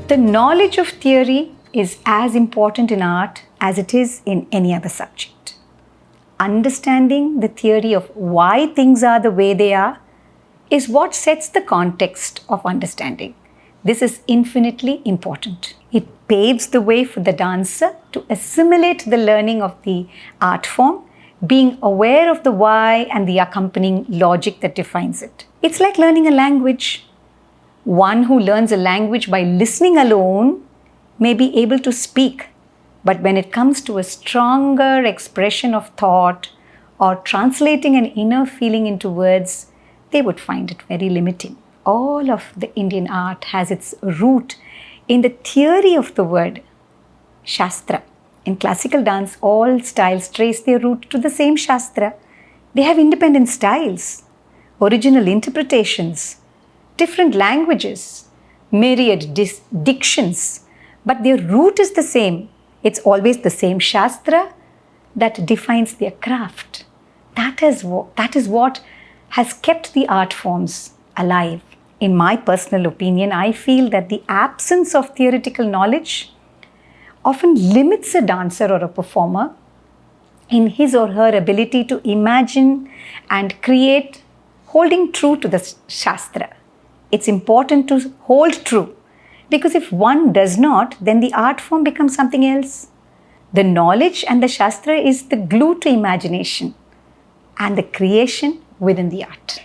The knowledge of theory is as important in art as it is in any other subject. Understanding the theory of why things are the way they are is what sets the context of understanding. This is infinitely important. It paves the way for the dancer to assimilate the learning of the art form, being aware of the why and the accompanying logic that defines it. It's like learning a language. One who learns a language by listening alone may be able to speak, but when it comes to a stronger expression of thought or translating an inner feeling into words, they would find it very limiting. All of the Indian art has its root in the theory of the word, Shastra. In classical dance, all styles trace their root to the same Shastra. They have independent styles, original interpretations, different languages, myriad dictions, but their root is the same. It's always the same Shastra that defines their craft. That is what has kept the art forms alive. In my personal opinion, I feel that the absence of theoretical knowledge often limits a dancer or a performer in his or her ability to imagine and create, holding true to the Shastra. It's important to hold true, because if one does not, then the art form becomes something else. The knowledge and the Shastra is the glue to imagination and the creation within the art.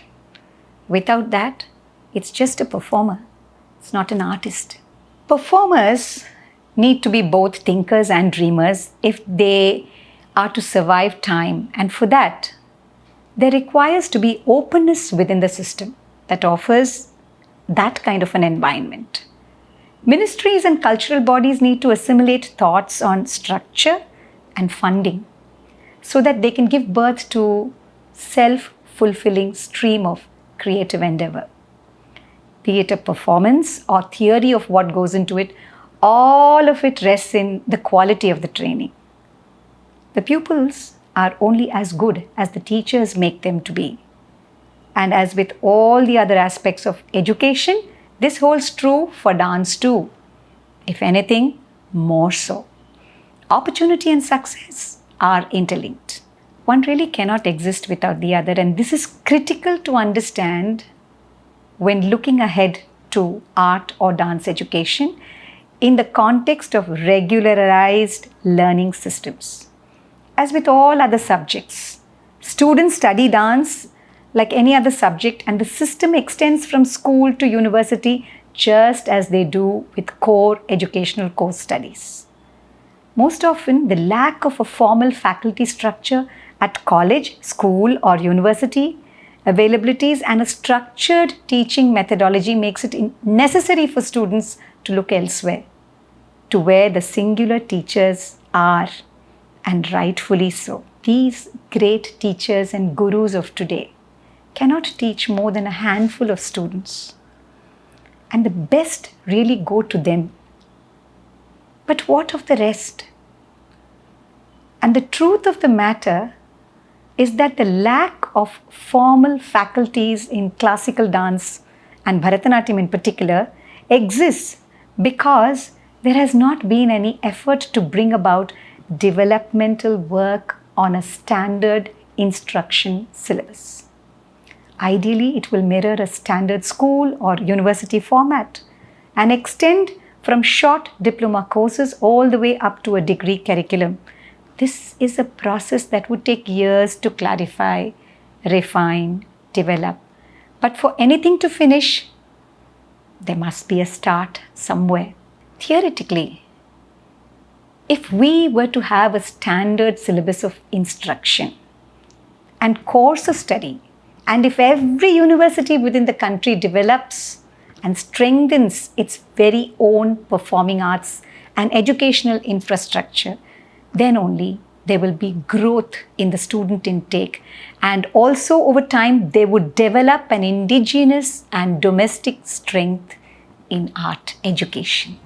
Without that, it's just a performer. It's not an artist. Performers need to be both thinkers and dreamers if they are to survive time, and for that, there requires to be openness within the system that offers that kind of an environment. Ministries and cultural bodies need to assimilate thoughts on structure and funding so that they can give birth to self-fulfilling stream of creative endeavor. Be it a performance or theory of what goes into it, all of it rests in the quality of the training. The pupils are only as good as the teachers make them to be. And as with all the other aspects of education, this holds true for dance too. If anything, more so. Opportunity and success are interlinked. One really cannot exist without the other, and this is critical to understand when looking ahead to art or dance education in the context of regularized learning systems. As with all other subjects, students study dance like any other subject, and the system extends from school to university just as they do with core educational course studies. Most often, the lack of a formal faculty structure at college, school or university, availabilities and a structured teaching methodology makes it necessary for students to look elsewhere, to where the singular teachers are, and rightfully so. These great teachers and gurus of today cannot teach more than a handful of students, and the best really go to them. But what of the rest? And the truth of the matter is that the lack of formal faculties in classical dance and Bharatanatyam in particular exists because there has not been any effort to bring about developmental work on a standard instruction syllabus. Ideally, it will mirror a standard school or university format and extend from short diploma courses all the way up to a degree curriculum. This is a process that would take years to clarify, refine, develop. But for anything to finish, there must be a start somewhere. Theoretically, if we were to have a standard syllabus of instruction and course of study, and if every university within the country develops and strengthens its very own performing arts and educational infrastructure, then only there will be growth in the student intake, and also over time they would develop an indigenous and domestic strength in art education.